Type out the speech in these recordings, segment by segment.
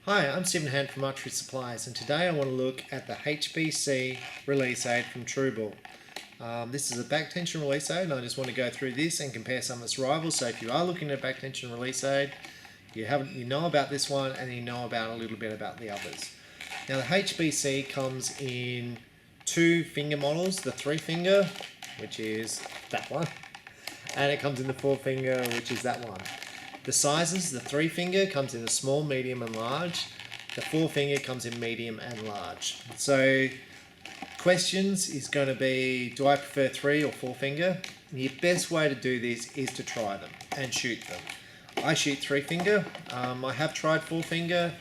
Hi, I'm Stephen Hand from TRU Supplies, and today I want to look at the HBC release aid from TRU Ball. This is a back tension release aid, and I just want to go through this and compare some of its rivals. So if you are looking at a back tension release aid, you know about this one and you know about a little bit about the others. Now the HBC comes in two finger models, the 3-finger, which is that one, and it comes in the 4-finger, which is that one. The sizes, the 3-finger comes in a small, medium and large. The 4-finger comes in medium and large. So questions is going to be, do I prefer 3 or 4-finger? The best way to do this is to try them and shoot them. I shoot 3-finger. I have tried 4-finger.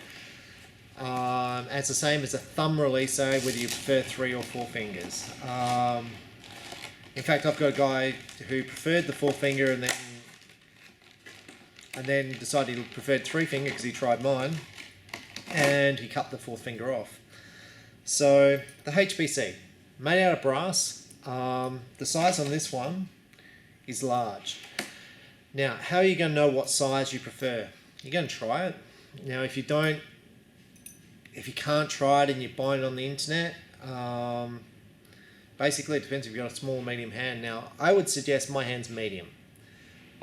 It's the same as a thumb release aid, whether you prefer 3 or 4 fingers. In fact, I've got a guy who preferred the 4-finger and then decided he preferred 3-finger because he tried mine, and he cut the 4th finger off. So the HBC, made out of brass. The size on this one is large. Now, how are you going to know what size you prefer? You're going to try it. Now, if you can't try it and you're buying it on the internet, basically it depends if you've got a small or medium hand. Now, I would suggest my hand's medium.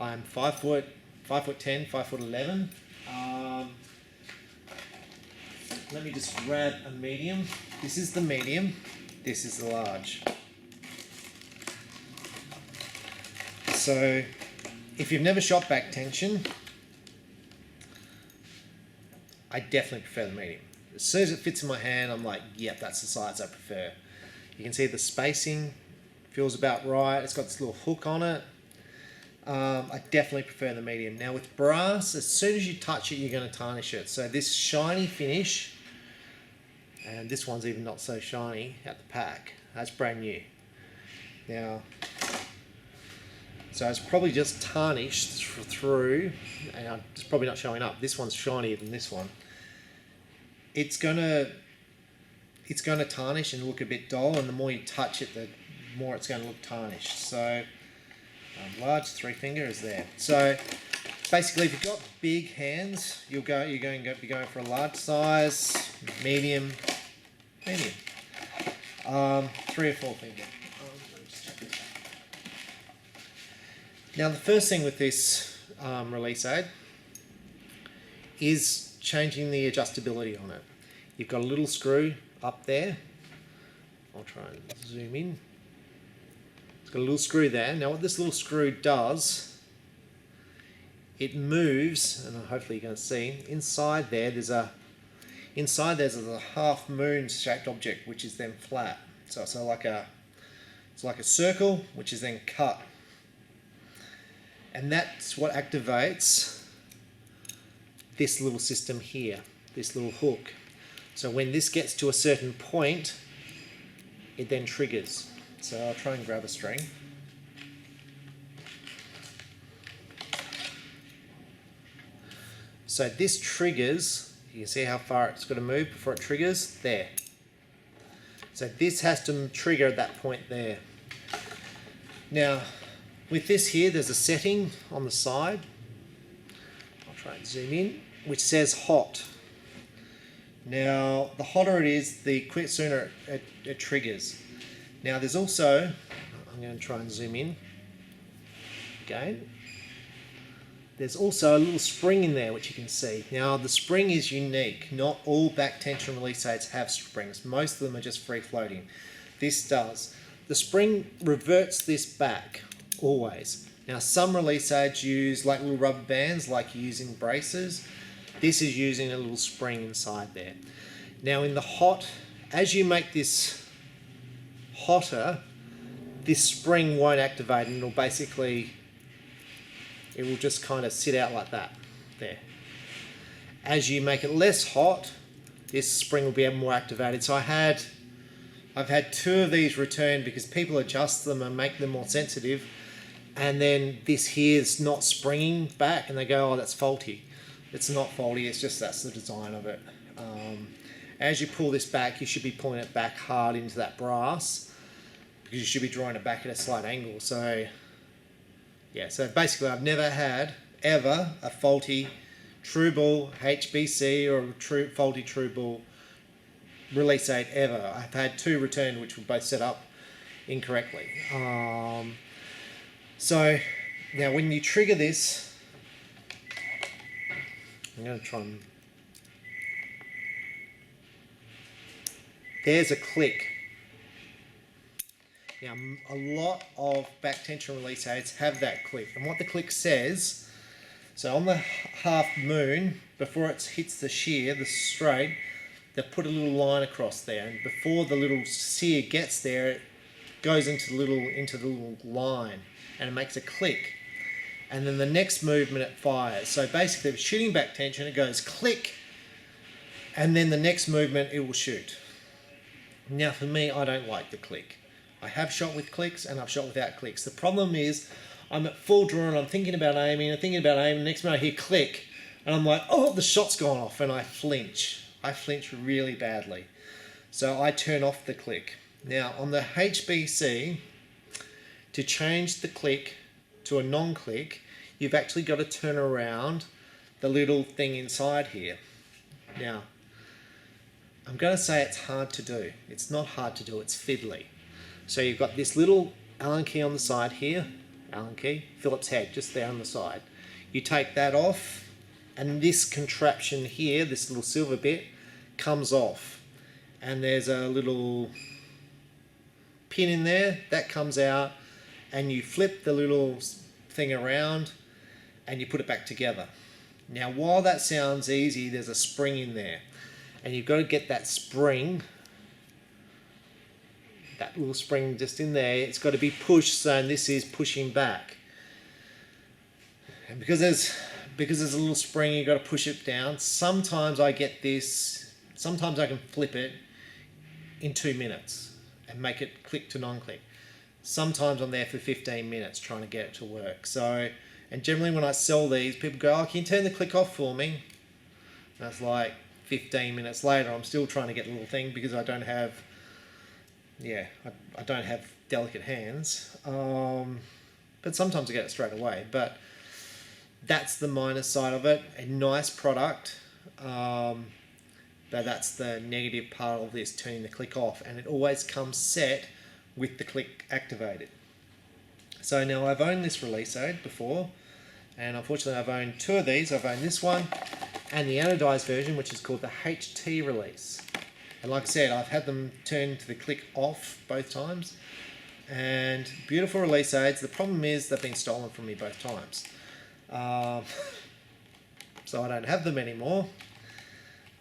I'm 5'10", 5'11". Let me just grab a medium. This is the medium. This is the large. So, if you've never shot back tension, I definitely prefer the medium. As soon as it fits in my hand, I'm like, yep, that's the size I prefer. You can see the spacing feels about right. It's got this little hook on it. I definitely prefer the medium. Now with brass, as soon as you touch it, you're going to tarnish it. So this shiny finish, and this one's even not so shiny at the pack, that's brand new. Now, so it's probably just tarnished through, and it's probably not showing up. This one's shinier than this one. It's gonna tarnish and look a bit dull, and the more you touch it, the more it's going to look tarnished. So large 3-finger is there. So basically, if you've got big hands, you're going to be going for a large size, medium, 3 or 4-finger. Now the first thing with this release aid is changing the adjustability on it. You've got a little screw up there. I'll try and zoom in. It's got a little screw there. Now what this little screw does, it moves, and hopefully you're going to see, inside there's a half moon shaped object which is then flat. So it's like a circle which is then cut. And that's what activates this little system here, this little hook. So when this gets to a certain point, it then triggers. So I'll try and grab a string. So this triggers, you can see how far it's got to move before it triggers, there. So this has to trigger at that point there. Now, with this here, there's a setting on the side. I'll try and zoom in, which says hot. Now, the hotter it is, the sooner it triggers. Now, there's also, I'm going to try and zoom in again. There's also a little spring in there, which you can see. Now, the spring is unique. Not all back tension release aids have springs. Most of them are just free floating. This does. The spring reverts this back, always. Now, some release aids use like little rubber bands, like you use in braces. This is using a little spring inside there. Now in the hot, as you make this hotter, this spring won't activate, and it will just kind of sit out like that, there. As you make it less hot, this spring will be more activated. So I've had 2 of these returned because people adjust them and make them more sensitive, and then this here is not springing back, and they go, oh, that's faulty. It's not faulty, it's just that's the design of it. As you pull this back, you should be pulling it back hard into that brass, because you should be drawing it back at a slight angle. So yeah, so basically I've never had ever a faulty TRU Ball HBC or faulty TRU Ball release aid ever. I've had 2 returned which were both set up incorrectly. So now when you trigger this, I'm going to try and... There's a click. Now a lot of back tension release aids have that click, and what the click says, so on the half moon, before it hits the shear, the straight, they put a little line across there, and before the little sear gets there, it goes into the little line, and it makes a click. And then the next movement it fires. So basically, if it's shooting back tension, it goes click, and then the next movement it will shoot. Now for me, I don't like the click. I have shot with clicks and I've shot without clicks. The problem is I'm at full draw and I'm thinking about aiming, next minute I hear click and I'm like, oh, the shot's gone off, and I flinch. I flinch really badly. So I turn off the click. Now on the HBC, to change the click to a non-click, you've actually got to turn around the little thing inside here. Now, I'm going to say it's hard to do. It's not hard to do, it's fiddly. So you've got this little Allen key on the side here, Allen key, Phillips head just there on the side. You take that off and this contraption here, this little silver bit, comes off. And there's a little pin in there, that comes out, and you flip the little thing around and you put it back together. Now while that sounds easy, there's a spring in there. And you've got to get that spring, that little spring just in there, it's got to be pushed, so this is pushing back. And because there's a little spring, you've got to push it down. Sometimes I get this, sometimes I can flip it in 2 minutes and make it click to non-click. Sometimes I'm there for 15 minutes trying to get it to work. So, and generally when I sell these, people go, oh, can you turn the click off for me? And that's like 15 minutes later, I'm still trying to get the little thing because I don't have, I don't have delicate hands. But sometimes I get it straight away. But that's the minus side of it. A nice product, but that's the negative part of this, turning the click off. And it always comes set with the click activated. So now I've owned this release aid before, and unfortunately I've owned 2 of these. I've owned this one and the anodized version, which is called the HT release. And like I said, I've had them turn to the click off both times, and beautiful release aids. The problem is they've been stolen from me both times. So I don't have them anymore.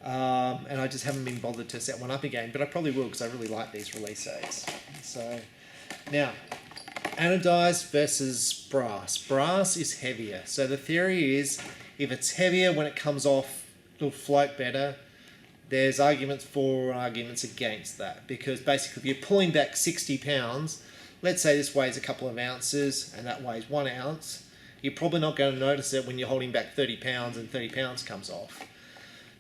And I just haven't been bothered to set one up again, but I probably will because I really like these release aids. So now, anodized versus brass. Brass is heavier. So the theory is, if it's heavier, when it comes off, it'll float better. There's arguments for and arguments against that, because basically if you're pulling back 60 pounds, let's say this weighs a couple of ounces and that weighs 1 ounce, you're probably not going to notice it when you're holding back 30 pounds and 30 pounds comes off.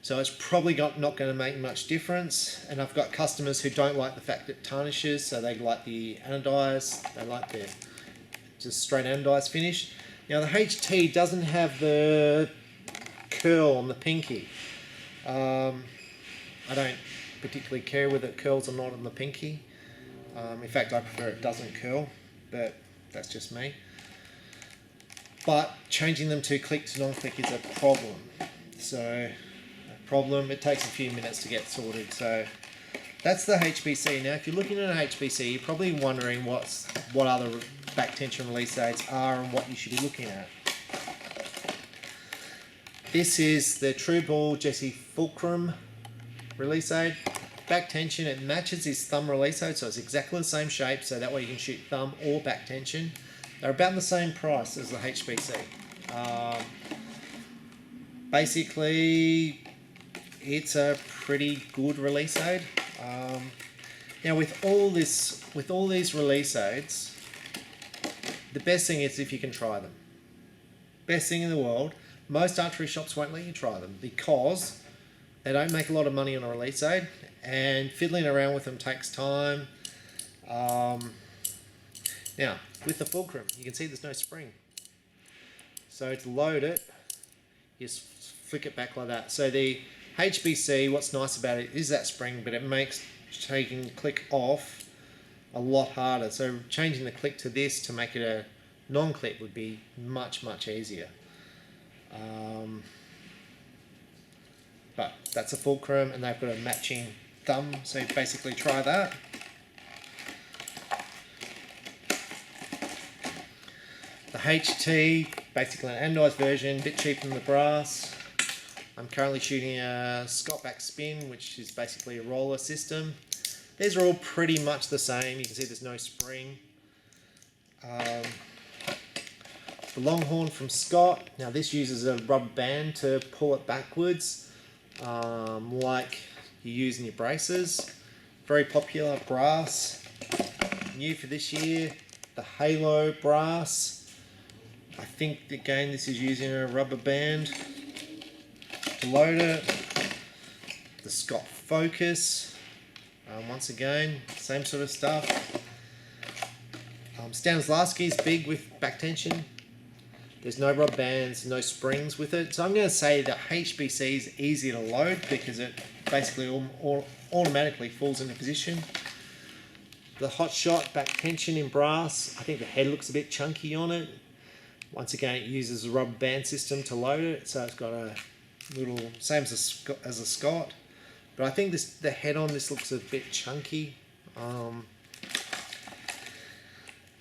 So it's probably not going to make much difference. And I've got customers who don't like the fact that it tarnishes, so they like the anodized, they like the just straight anodized finish. Now the HT doesn't have the curl on the pinky. I don't particularly care whether it curls or not on the pinky. In fact, I prefer it doesn't curl, but that's just me. But changing them to click to non-click is a problem. So it takes a few minutes to get sorted. So that's the HBC. Now if you're looking at an HBC, you're probably wondering what other back tension release aids are and what you should be looking at. This is the TRU Ball Jesse Fulcrum release aid. Back tension, it matches his thumb release aid, so it's exactly the same shape, so that way you can shoot thumb or back tension. They're about the same price as the HBC. Basically, it's a pretty good release aid. Now with all these release aids, the best thing is if you can try them. Best thing in the world. Most archery shops won't let you try them because they don't make a lot of money on a release aid, and fiddling around with them takes time. Now with the Fulcrum, you can see there's no spring. So to load it, you just flick it back like that. So the HBC, what's nice about it is that spring, but it makes taking the click off a lot harder. So changing the click to this to make it a non-clip would be much easier. But that's a fulcrum, and they've got a matching thumb, so basically try that. The HT, basically an anodized version, a bit cheaper than the brass. I'm currently shooting a Scott back spin, which is basically a roller system. These are all pretty much the same. You can see there's no spring. The Longhorn from Scott. Now this uses a rubber band to pull it backwards, like you use in your braces. Very popular brass. New for this year, the Halo brass. I think again this is using a rubber band to load it. The Scott Focus. Once again, same sort of stuff. Stanislavski is big with back tension. There's no rubber bands, no springs with it. So I'm going to say that HBC is easier to load because it basically automatically falls into position. The Hot Shot back tension in brass, I think the head looks a bit chunky on it. Once again, it uses a rubber band system to load it, so it's got a little, same as a Scott. But I think the head on this looks a bit chunky.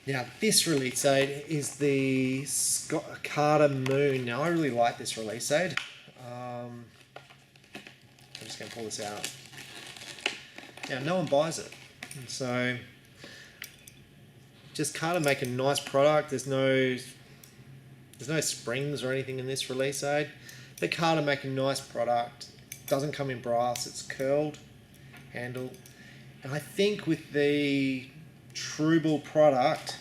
Now this release aid is the Scott Carter Moon. Now I really like this release aid. I'm just going to pull this out. Now no one buys it, and so just Carter make a nice product. There's no springs or anything in this release aid. But Carter make a nice product. Doesn't come in brass. It's curled handle, and I think with the TRU Ball product,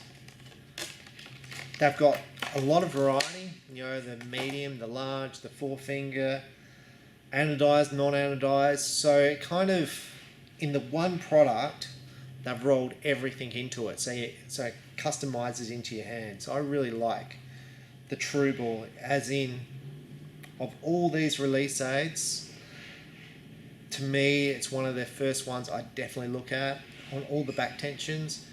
they've got a lot of variety. You know, the medium, the large, the 4-finger, anodized, non-anodized. So it kind of, in the one product, they've rolled everything into it. So it customizes into your hand. So I really like the TRU Ball, as in, of all these release aids, to me, it's one of the first ones I definitely look at on all the back tensions,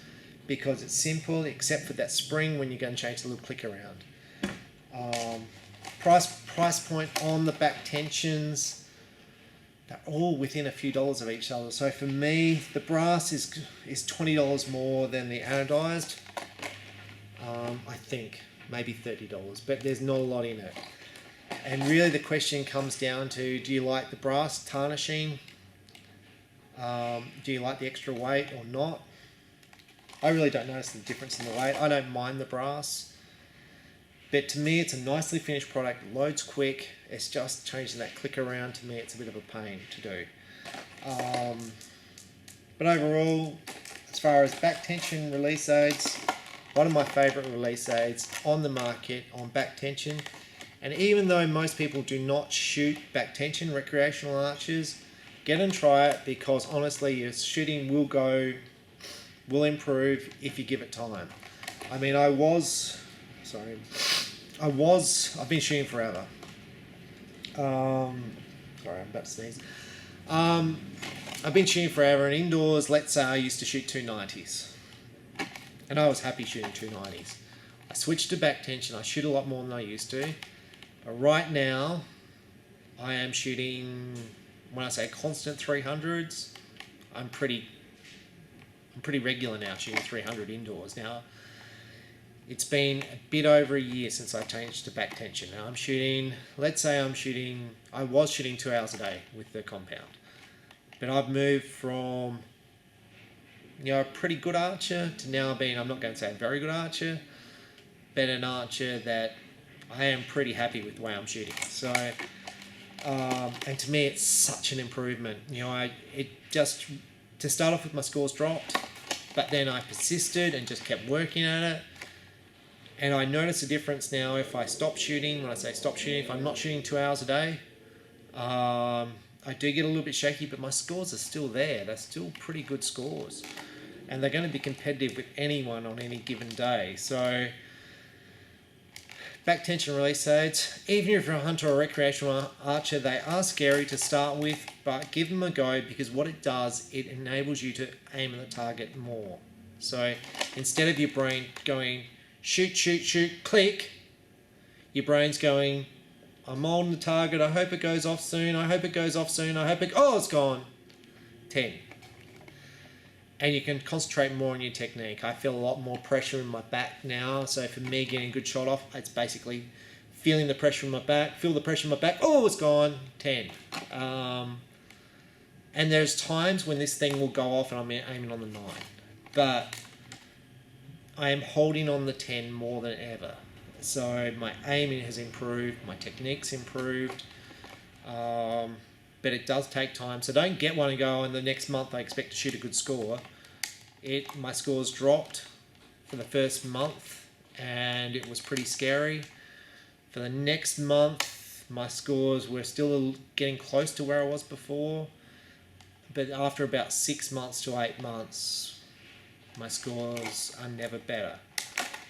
because it's simple, except for that spring when you're going to change the little click around. Price point on the back tensions, they're all within a few dollars of each other. So for me, the brass is $20 more than the anodized. I think maybe $30, but there's not a lot in it. And really the question comes down to, do you like the brass tarnishing? Do you like the extra weight or not? I really don't notice the difference in the weight. I don't mind the brass. But to me, it's a nicely finished product. It loads quick. It's just changing that click around. To me, it's a bit of a pain to do. But overall, as far as back tension release aids, one of my favorite release aids on the market on back tension. And even though most people do not shoot back tension, recreational archers, get and try it, because honestly your shooting will improve if you give it time. I mean, I've been shooting forever. Sorry, I'm about to sneeze. I've been shooting forever, and indoors, let's say I used to shoot 290s. And I was happy shooting 290s. I switched to back tension. I shoot a lot more than I used to. But right now, I am shooting, when I say constant 300s, I'm pretty regular now shooting 300 indoors. Now, it's been a bit over a year since I changed to back tension. Now I'm shooting, I was shooting 2 hours a day with the compound. But I've moved from, a pretty good archer to now being, I'm not going to say a very good archer, but an archer that I am pretty happy with the way I'm shooting. So, and to me, it's such an improvement. To start off with, my scores dropped, but then I persisted and just kept working at it. And I notice a difference now if I stop shooting. When I say stop shooting, if I'm not shooting 2 hours a day, I do get a little bit shaky, but my scores are still there. They're still pretty good scores. And they're going to be competitive with anyone on any given day. So back tension release aids, even if you're a hunter or recreational archer, they are scary to start with, but give them a go, because what it does, it enables you to aim at the target more. So instead of your brain going shoot, shoot, shoot, click, your brain's going, I'm holding the target, I hope it goes off soon, I hope it goes off soon, I hope it, oh, it's gone. 10. And you can concentrate more on your technique. I feel a lot more pressure in my back now, so for me getting a good shot off, it's basically feeling the pressure in my back, feel the pressure in my back, oh, it's gone, 10. And there's times when this thing will go off and I'm aiming on the 9. But I am holding on the 10 more than ever. So my aiming has improved, my technique's improved, but it does take time. So don't get one and go, and the next month I expect to shoot a good score. My scores dropped for the first month, and it was pretty scary. For the next month, my scores were still getting close to where I was before, but after about 6 months to 8 months, my scores are never better.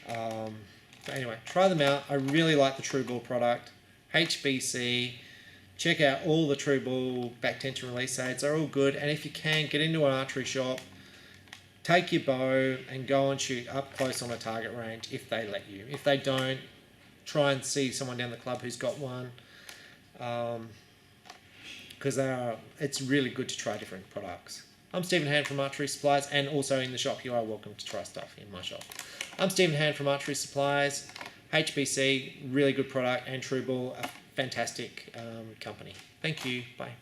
But anyway, try them out. I really like the TRU Ball product. HBC. Check out all the TRU Ball back tension release aids. They're all good. And if you can, get into an archery shop. Take your bow and go and shoot up close on a target range if they let you. If they don't, try and see someone down the club who's got one. Because it's really good to try different products. I'm Stephen Hand from Archery Supplies, and also in the shop you are welcome to try stuff in my shop. I'm Stephen Hand from Archery Supplies. HBC, really good product, and TRU Ball, a fantastic company. Thank you. Bye.